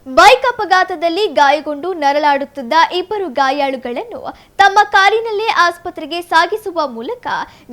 Bike ಅಪಘಾತದಲ್ಲಿ ಗಾಯಗೊಂಡು ನರಳಾಡುತ್ತಿದ್ದ ಇಬ್ಬರು ಗಾಯಾಳುಗಳನ್ನು ತಮ್ಮ ಕಾರಿನಲ್ಲೇ ಆಸ್ಪತ್ರೆಗೆ ಸಾಗಿಸುವ ಮೂಲಕ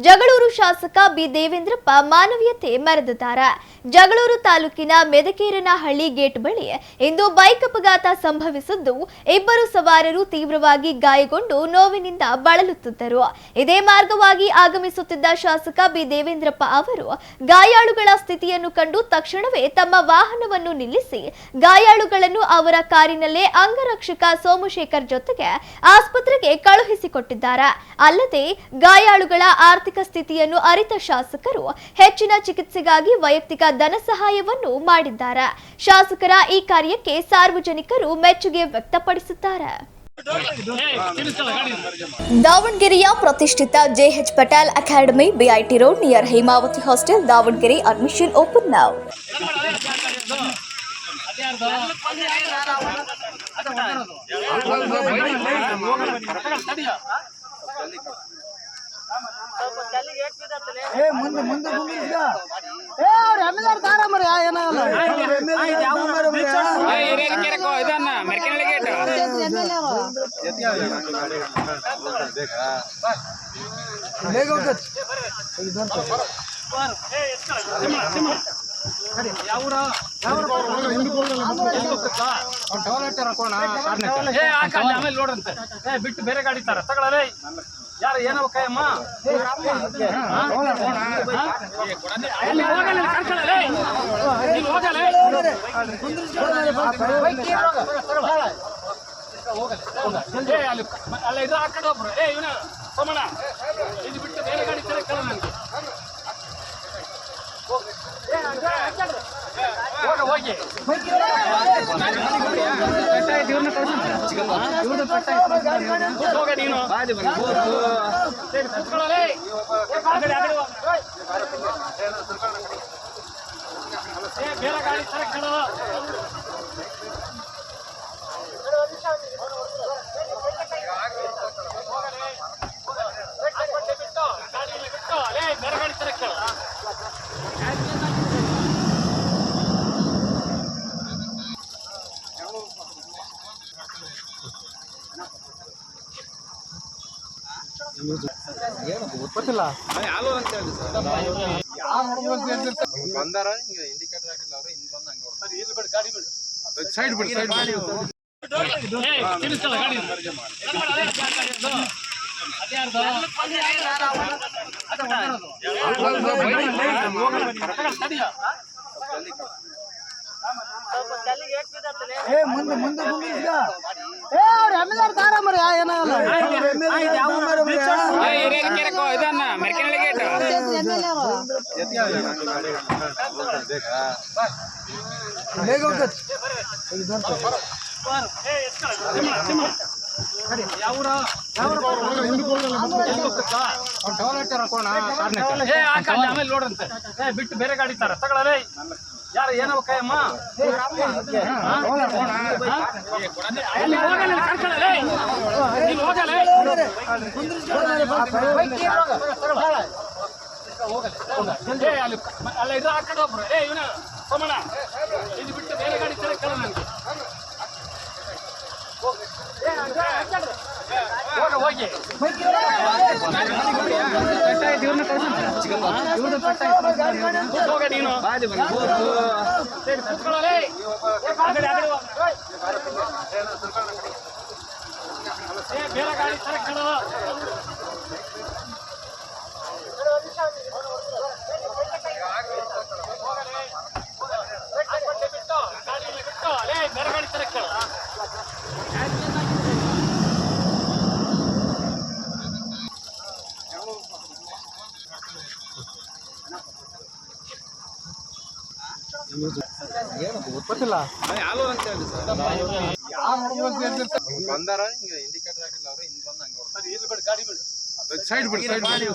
ಜಗಳೂರು ಶಾಸಕ ಬಿ ದೇವೇಂದ್ರಪ್ಪ ಮಾನವೀಯತೆ ಮೆರೆದಿದ್ದಾರೆ. ಜಗಳೂರು ತಾಲೂಕಿನ ಮೆದಕೇರನಹಳ್ಳಿ ಗೇಟ್ ಬಳಿ ಇಂದು ಬೈಕ್ ಅಪಘಾತ ಸಂಭವಿಸಿದ್ದು ಇಬ್ಬರು ಸವಾರರು ತೀವ್ರವಾಗಿ ಗಾಯಗೊಂಡು ನೋವಿನಿಂದ ಬಳಲುತ್ತಿದ್ದರು. ಇದೇ ಮಾರ್ಗವಾಗಿ ಆಗಮಿಸುತ್ತಿದ್ದ ಶಾಸಕ ಬಿ ದೇವೇಂದ್ರಪ್ಪ ಅವರು ಗಾಯಾಳುಗಳ ಸ್ಥಿತಿಯನ್ನು ಕಂಡು ತಕ್ಷಣವೇ ತಮ್ಮ ವಾಹನವನ್ನು ನಿಲ್ಲಿಸಿ ಗಾಯಾಳುಗಳನ್ನು ಅವರ ಕಾರಿನಲ್ಲೇ ಅಂಗರಕ್ಷಕ ಸೋಮಶೇಖರ್ ಜೊತೆಗೆ ಆಸ್ಪತ್ರೆಗೆ ಕಳುಹಿಸಿಕೊಟ್ಟಿದ್ದಾರೆ. ಅಲ್ಲದೆ ಗಾಯಾಳುಗಳ ಆರ್ಥಿಕ ಸ್ಥಿತಿಯನ್ನು ಅರಿತ ಶಾಸಕರು ಹೆಚ್ಚಿನ ಚಿಕಿತ್ಸೆಗಾಗಿ ವೈಯಕ್ತಿಕ ಧನ ಸಹಾಯವನ್ನು ಮಾಡಿದ್ದಾರೆ. ಶಾಸಕರ ಈ ಕಾರ್ಯಕ್ಕೆ ಸಾರ್ವಜನಿಕರು ಮೆಚ್ಚುಗೆ ವ್ಯಕ್ತಪಡಿಸಿದ್ದಾರೆ. ದಾವಣಗೆರೆಯ ಪ್ರತಿಷ್ಠಿತ JH Patel academy, BIT road near Hemavati hostel, Davanagere. Admission open now. ಬಿಟ್ಟು ಬೇರೆ ಗಾಡಿ ತರ ತಗೊಳ್ಳಲೇ ಯಾರು ಏನೋ ಕೈಯಮ್ಮ ಅಲ್ಲ ಇದು ಆ ಕಡೆ ಒಬ್ರು ಇವನ ಸೋಮಣ್ಣ ಇದು ಬಿಟ್ಟು ಬೇರೆ ಗಾಡಿ ತರ ಕೇಳ ನನಗೆ ಹೋಗಿ ನೀನು ಬೇರೆ ಗಾಡಿ ತರ ಕೇಳ ಬೇರೆ ಗಾಡಿ ತರ ಕೇಳ ಗೊತ್ತಿಲ್ಲ ಬಂದಾರ ಇಂಡಿಕೇಟರ್ ಹಾಕಿಲ್ಲ ಅವರು ಹಿಂದ್ ಬಂದು ಹಂಗೆ ಗಾಡಿ ಬಿಡು ಸೈಡ್ ಬಿಡಿ ಸೈಡ್ ಮಾಡಿ ಆಮೇಲೆ ನೋಡ್ರಂತೆ ಬಿಟ್ಟು ಬೇರೆ ಗಾಡಿ ತರ ತಗೊಳ್ಳಲೇ ಯಾರು ಏನೋ ಕೈಯಮ್ಮ ಅಲ್ಲ ಇದು ಆ ಕಡೆ ಒಬ್ರು ಇವನ ಸೋಮಣ್ಣ ಇದು ಬಿಟ್ಟು ಬೇರೆ ಗಾಡಿ ತರ ಕೇಳ ನನಗೆ ಹೋಗಿ ನೀನು ಬೇರೆ ಗಾಡಿ ತರ ಕೇಳ ಬೇರೆ ಗಾಡಿ ತರ ಕೇಳ ಗೊತ್ತಿಲ್ಲ ಬಂದಾರ ಇಂಡಿಕೇಟರ್ ಹಾಕಿಲ್ಲ ಅವರು ಹಿಂದ್ ಬಂದು ಹಂಗೆ ಗಾಡಿ ಬಿಡು ಸೈಡ್ ಬಿಡಿ ಸೈಡ್ ಮಾಡಿ